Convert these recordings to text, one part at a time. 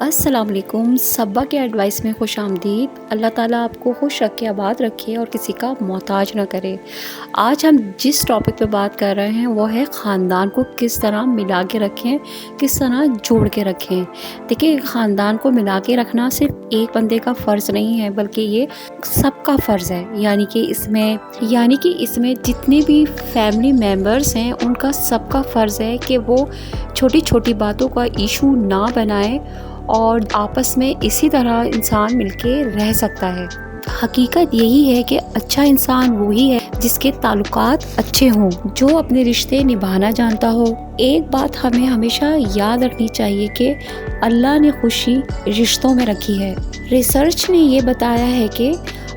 السلام علیکم، صبا کے ایڈوائس میں خوش آمدید۔ اللہ تعالیٰ آپ کو خوش رکھے، آباد رکھے اور کسی کا محتاج نہ کرے۔ آج ہم جس ٹاپک پہ بات کر رہے ہیں وہ ہے خاندان کو کس طرح ملا کے رکھیں، کس طرح جوڑ کے رکھیں۔ دیکھیں، خاندان کو ملا کے رکھنا صرف ایک بندے کا فرض نہیں ہے بلکہ یہ سب کا فرض ہے۔ یعنی کہ اس میں جتنے بھی فیملی ممبرس ہیں ان کا سب کا فرض ہے کہ وہ چھوٹی چھوٹی باتوں کا ایشو نہ بنائیں اور آپس میں اسی طرح انسان مل کے رہ سکتا ہے۔ حقیقت یہی ہے کہ اچھا انسان وہی ہے جس کے تعلقات اچھے ہوں، جو اپنے رشتے نبھانا جانتا ہو۔ ایک بات ہمیں ہمیشہ یاد رکھنی چاہیے کہ اللہ نے خوشی رشتوں میں رکھی ہے۔ ریسرچ نے یہ بتایا ہے کہ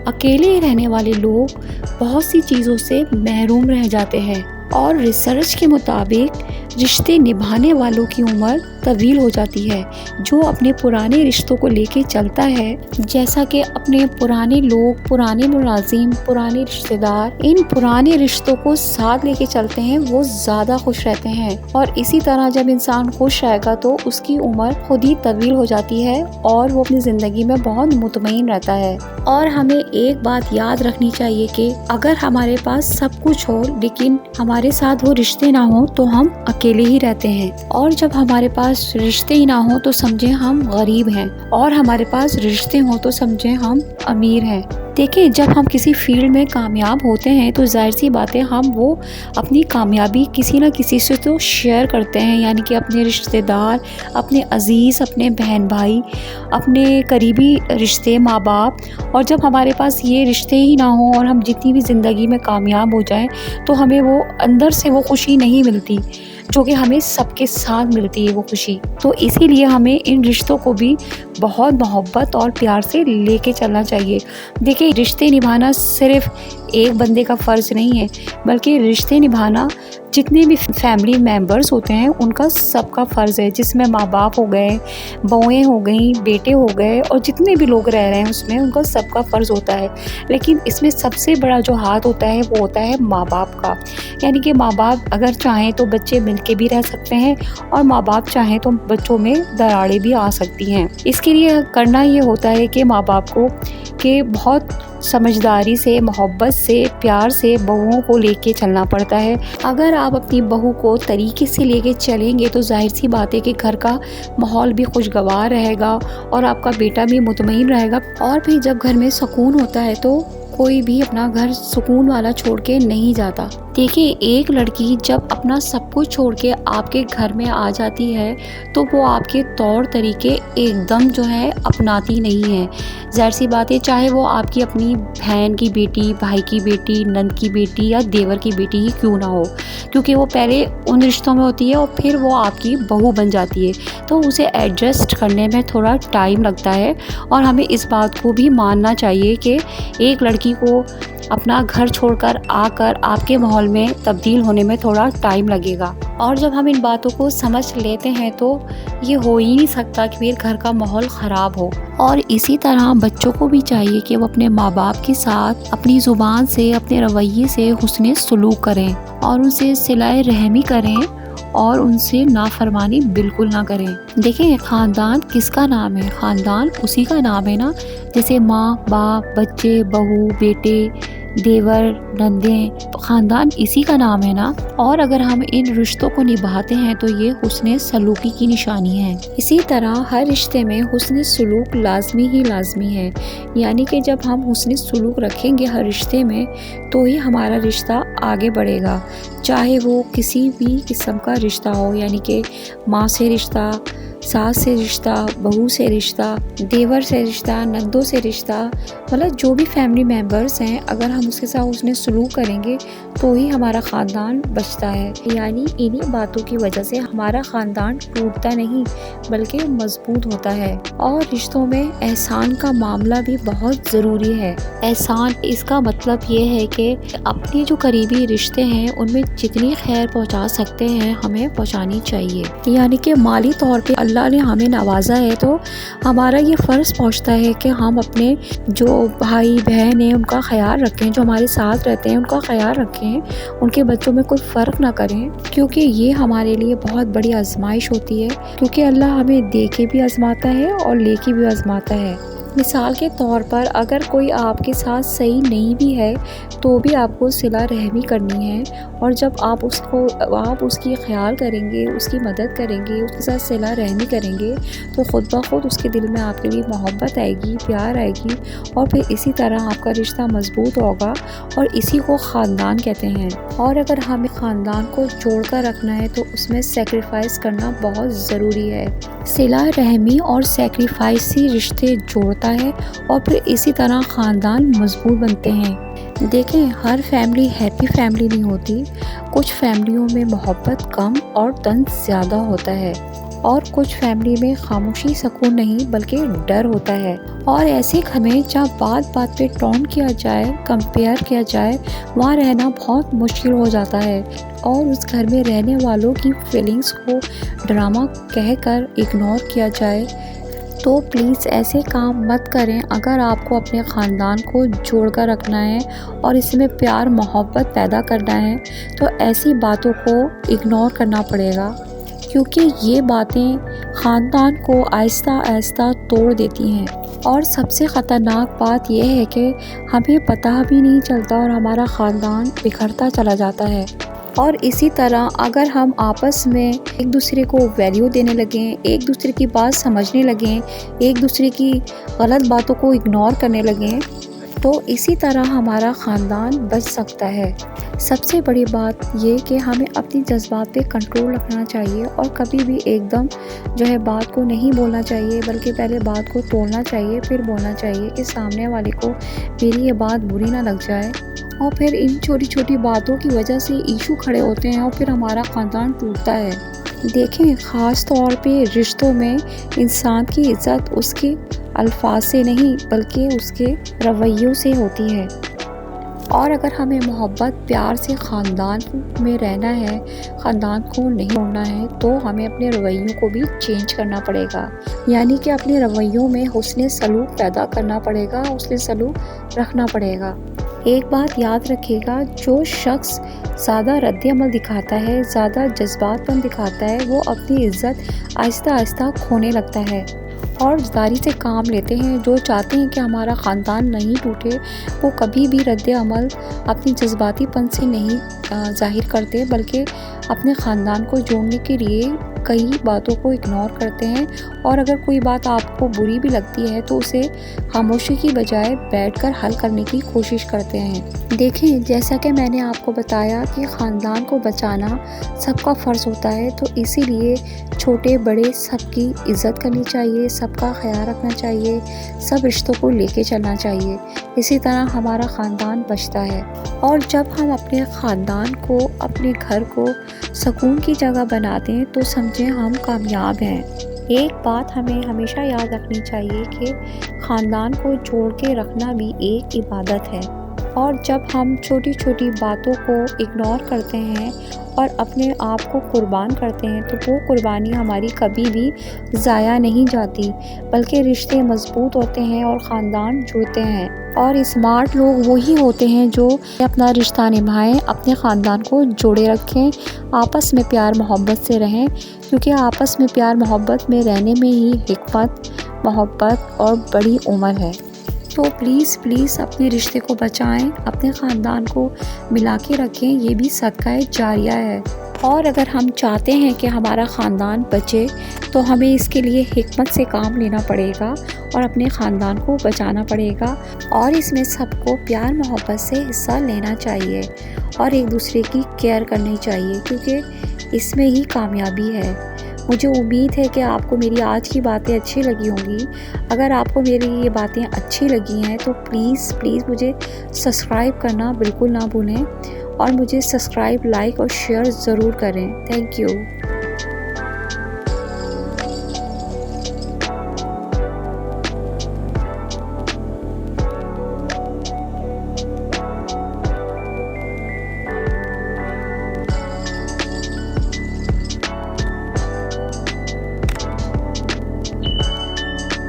اکیلے رہنے والے لوگ بہت سی چیزوں سے محروم رہ جاتے ہیں، اور ریسرچ کے مطابق رشتے نبھانے والوں کی عمر طویل ہو جاتی ہے۔ جو اپنے پرانے رشتوں کو لے کے چلتا ہے، جیسا کہ اپنے پرانے لوگ، پرانے ملازم، پرانے رشتہ دار، ان پرانے رشتوں کو ساتھ لے کے چلتے ہیں، وہ زیادہ خوش رہتے ہیں۔ اور اسی طرح جب انسان خوش رہے گا تو اس کی عمر خود ہی طویل ہو جاتی ہے اور وہ اپنی زندگی میں بہت مطمئن رہتا ہے۔ اور ہمیں ایک بات یاد رکھنی چاہیے کہ اگر ہمارے پاس سب کچھ ہو لیکن ہمارے ساتھ وہ رشتے نہ ہوں تو ہم اکیلے ہی رہتے ہیں، اور جب ہمارے پاس رشتے ہی نہ ہوں تو سمجھیں ہم غریب ہیں، اور ہمارے پاس رشتے ہوں تو سمجھیں ہم امیر ہیں۔ دیکھیں، جب ہم کسی فیلڈ میں کامیاب ہوتے ہیں تو ظاہر سی بات ہے ہم وہ اپنی کامیابی کسی نہ کسی سے تو شیئر کرتے ہیں، یعنی کہ اپنے رشتہ دار، اپنے عزیز، اپنے بہن بھائی، اپنے قریبی رشتے، ماں باپ۔ اور جب ہمارے پاس یہ رشتے ہی نہ ہوں اور ہم جتنی بھی زندگی میں کامیاب ہو جائیں تو ہمیں وہ اندر سے وہ خوشی نہیں ملتی جو کہ ہمیں سب کے ساتھ ملتی ہے وہ خوشی۔ تو اسی لیے ہمیں ان رشتوں کو بھی بہت محبت اور پیار سے لے کے چلنا چاہیے۔ دیکھیں، رشتے نبھانا صرف ایک بندے کا فرض نہیں ہے بلکہ رشتے نبھانا جتنے بھی فیملی ممبرس ہوتے ہیں ان کا سب کا فرض ہے، جس میں ماں باپ ہو گئے، بہویں ہو گئیں، بیٹے ہو گئے، اور جتنے بھی لوگ رہ رہے ہیں اس میں ان کا سب کا فرض ہوتا ہے۔ لیکن اس میں سب سے بڑا جو ہاتھ ہوتا ہے وہ ہوتا ہے ماں باپ کا۔ یعنی کہ ماں باپ اگر چاہیں تو بچے مل کے بھی رہ سکتے ہیں، اور ماں باپ چاہیں تو بچوں میں دراڑیں بھی آ سکتی ہیں۔ اس کے لیے کرنا یہ ہوتا ہے کہ ماں باپ کو کہ بہت سمجھداری سے، محبت سے، پیار سے بہوؤں کو لے کے چلنا پڑتا ہے۔ اگر آپ اپنی بہو کو طریقے سے لے کے چلیں گے تو ظاہر سی بات ہے کہ گھر کا ماحول بھی خوشگوار رہے گا اور آپ کا بیٹا بھی مطمئن رہے گا۔ اور پھر جب گھر میں سکون ہوتا ہے تو کوئی بھی اپنا گھر سکون والا چھوڑ کے نہیں جاتا۔ دیکھیں، ایک لڑکی جب اپنا سب کچھ چھوڑ کے آپ کے گھر میں آ جاتی ہے تو وہ آپ کے طور طریقے ایک دم جو ہے اپناتی نہیں ہے۔ ظاہر سی بات ہے، چاہے وہ آپ کی اپنی بہن کی بیٹی، بھائی کی بیٹی، نند کی بیٹی یا دیور کی بیٹی ہی کیوں نہ ہو، کیونکہ وہ پہلے ان رشتوں میں ہوتی ہے اور پھر وہ آپ کی بہو بن جاتی ہے، تو اسے ایڈجسٹ کرنے میں تھوڑا ٹائم لگتا ہے۔ اور ہمیں اس بات کو بھی ماننا چاہیے کہ ایک لڑکی کو اپنا گھر چھوڑ کر آ کر آپ کے ماحول میں تبدیل ہونے میں تھوڑا ٹائم لگے گا۔ اور جب ہم ان باتوں کو سمجھ لیتے ہیں تو یہ ہو ہی نہیں سکتا کہ پھر گھر کا ماحول خراب ہو۔ اور اسی طرح بچوں کو بھی چاہیے کہ وہ اپنے ماں باپ کے ساتھ اپنی زبان سے، اپنے رویے سے حسن سلوک کریں اور ان سے صلہ رحمی کریں اور ان سے نافرمانی بالکل نہ کریں۔ دیکھیں، خاندان کس کا نام ہے؟ خاندان اسی کا نام ہے نا، جیسے ماں باپ، بچے، بہو، بیٹے، دیور، نندیں، خاندان اسی کا نام ہے نا۔ اور اگر ہم ان رشتوں کو نبھاتے ہیں تو یہ حسن سلوکی کی نشانی ہے۔ اسی طرح ہر رشتے میں حسن سلوک لازمی ہی لازمی ہے، یعنی کہ جب ہم حسن سلوک رکھیں گے ہر رشتے میں تو ہی ہمارا رشتہ آگے بڑھے گا، چاہے وہ کسی بھی قسم کا رشتہ ہو، یعنی کہ ماں سے رشتہ، ساس سے رشتہ، بہو سے رشتہ، دیور سے رشتہ، نندوں سے رشتہ، مطلب جو بھی فیملی ممبرس ہیں اگر ہم اس کے ساتھ اس نے سلوک کریں گے تو ہی ہمارا خاندان بچتا ہے۔ یعنی انہی باتوں کی وجہ سے ہمارا خاندان ٹوٹتا نہیں بلکہ مضبوط ہوتا ہے۔ اور رشتوں میں احسان کا معاملہ بھی بہت ضروری ہے۔ احسان، اس کا مطلب یہ ہے کہ اپنے جو قریبی رشتے ہیں ان میں جتنی خیر پہنچا سکتے ہیں ہمیں پہنچانی چاہیے۔ یعنی کہ مالی طور پہ اللہ نے ہمیں نوازا ہے تو ہمارا یہ فرض پہنچتا ہے کہ ہم اپنے جو بھائی بہن ہیں ان کا خیال رکھیں، جو ہمارے ساتھ رہتے ہیں ان کا خیال رکھیں۔ رکھیں، ان کے بچوں میں کوئی فرق نہ کریں، کیونکہ یہ ہمارے لیے بہت بڑی آزمائش ہوتی ہے، کیونکہ اللہ ہمیں دے کے بھی آزماتا ہے اور لے کے بھی آزماتا ہے۔ مثال کے طور پر اگر کوئی آپ کے ساتھ صحیح نہیں بھی ہے تو بھی آپ کو صلہ رحمی کرنی ہے، اور جب آپ اس کی خیال کریں گے، اس کی مدد کریں گے، اس کے ساتھ صلہ رحمی کریں گے تو خود بخود اس کے دل میں آپ کے لیے محبت آئے گی، پیار آئے گی، اور پھر اسی طرح آپ کا رشتہ مضبوط ہوگا، اور اسی کو خاندان کہتے ہیں۔ اور اگر ہمیں خاندان کو جوڑ کر رکھنا ہے تو اس میں سیکریفائس کرنا بہت ضروری ہے۔ صلہ رحمی اور سیکریفائس ہی رشتے جوڑتا ہے، اور پھر اسی طرح خاندان مضبوط بنتے ہیں۔ دیکھیں، ہر فیملی ہیپی فیملی نہیں ہوتی، کچھ فیملیوں میں محبت کم اور طنز زیادہ ہوتا ہے، اور کچھ فیملی میں خاموشی سکون نہیں بلکہ ڈر ہوتا ہے، اور ایسے گھر میں جہاں بات بات پہ ٹونٹ کیا جائے، کمپیئر کیا جائے، وہاں رہنا بہت مشکل ہو جاتا ہے، اور اس گھر میں رہنے والوں کی فیلنگز کو ڈرامہ کہہ کر اگنور کیا جائے تو پلیز ایسے کام مت کریں۔ اگر آپ کو اپنے خاندان کو جوڑ کر رکھنا ہے اور اس میں پیار محبت پیدا کرنا ہے تو ایسی باتوں کو اگنور کرنا پڑے گا، کیونکہ یہ باتیں خاندان کو آہستہ آہستہ توڑ دیتی ہیں۔ اور سب سے خطرناک بات یہ ہے کہ ہمیں پتہ بھی نہیں چلتا اور ہمارا خاندان بکھرتا چلا جاتا ہے۔ اور اسی طرح اگر ہم آپس میں ایک دوسرے کو ویلیو دینے لگیں، ایک دوسرے کی بات سمجھنے لگیں، ایک دوسرے کی غلط باتوں کو اگنور کرنے لگیں تو اسی طرح ہمارا خاندان بچ سکتا ہے۔ سب سے بڑی بات یہ کہ ہمیں اپنی جذبات پہ کنٹرول رکھنا چاہیے، اور کبھی بھی ایک دم بات کو نہیں بولنا چاہیے، بلکہ پہلے بات کو توڑنا چاہیے پھر بولنا چاہیے کہ سامنے والے کو میری یہ بات بری نہ لگ جائے۔ اور پھر ان چھوٹی چھوٹی باتوں کی وجہ سے ایشو کھڑے ہوتے ہیں اور پھر ہمارا خاندان ٹوٹتا ہے۔ دیکھیں، خاص طور پہ رشتوں میں انسان کی عزت اس کے الفاظ سے نہیں بلکہ اس کے رویوں سے ہوتی ہے، اور اگر ہمیں محبت پیار سے خاندان میں رہنا ہے، خاندان کو نہیں چھوڑنا ہے، تو ہمیں اپنے رویوں کو بھی چینج کرنا پڑے گا، یعنی کہ اپنے رویوں میں حسن سلوک پیدا کرنا پڑے گا، حسن سلوک رکھنا پڑے گا۔ ایک بات یاد رکھے گا، جو شخص زیادہ رد عمل دکھاتا ہے، زیادہ جذبات پن دکھاتا ہے، وہ اپنی عزت آہستہ آہستہ کھونے لگتا ہے، اور داری سے کام لیتے ہیں۔ جو چاہتے ہیں کہ ہمارا خاندان نہیں ٹوٹے وہ کبھی بھی رد عمل اپنی جذباتی پن سے نہیں ظاہر کرتے، بلکہ اپنے خاندان کو جوڑنے کے لیے کئی باتوں کو اگنور کرتے ہیں، اور اگر کوئی بات آپ کو بری بھی لگتی ہے تو اسے خاموشی کی بجائے بیٹھ کر حل کرنے کی کوشش کرتے ہیں۔ دیکھیں، جیسا کہ میں نے آپ کو بتایا کہ خاندان کو بچانا سب کا فرض ہوتا ہے، تو اسی لیے چھوٹے بڑے سب کی عزت کرنی چاہیے، سب کا خیال رکھنا چاہیے، سب رشتوں کو لے کے چلنا چاہیے، اسی طرح ہمارا خاندان بچتا ہے۔ اور جب ہم اپنے خاندان کو، اپنے گھر کو سکون کی جگہ بنا دیں تو سمجھیں ہم کامیاب ہیں۔ ایک بات ہمیں ہمیشہ یاد رکھنی چاہیے کہ خاندان کو جوڑ کے رکھنا بھی ایک عبادت ہے، اور جب ہم چھوٹی چھوٹی باتوں کو اگنور کرتے ہیں اور اپنے آپ کو قربان کرتے ہیں تو وہ قربانی ہماری کبھی بھی ضائع نہیں جاتی، بلکہ رشتے مضبوط ہوتے ہیں اور خاندان جڑتے ہیں۔ اور اسمارٹ لوگ وہی ہوتے ہیں جو اپنا رشتہ نبھائیں، اپنے خاندان کو جوڑے رکھیں، آپس میں پیار محبت سے رہیں، کیونکہ آپس میں پیار محبت میں رہنے میں ہی حکمت، محبت اور بڑی عمر ہے۔ تو پلیز پلیز اپنے رشتے کو بچائیں، اپنے خاندان کو ملا کے رکھیں، یہ بھی صدقہ جاریہ ہے۔ اور اگر ہم چاہتے ہیں کہ ہمارا خاندان بچے تو ہمیں اس کے لیے حکمت سے کام لینا پڑے گا اور اپنے خاندان کو بچانا پڑے گا، اور اس میں سب کو پیار محبت سے حصہ لینا چاہیے اور ایک دوسرے کی کیئر کرنی چاہیے، کیونکہ اس میں ہی کامیابی ہے۔ مجھے امید ہے کہ آپ کو میری آج کی باتیں اچھی لگی ہوں گی۔ اگر آپ کو میری یہ باتیں اچھی لگی ہیں تو پلیز پلیز مجھے سبسکرائب کرنا بالکل نہ بھولیں، اور مجھے سبسکرائب، لائک اور شیئر ضرور کریں۔ Thank you.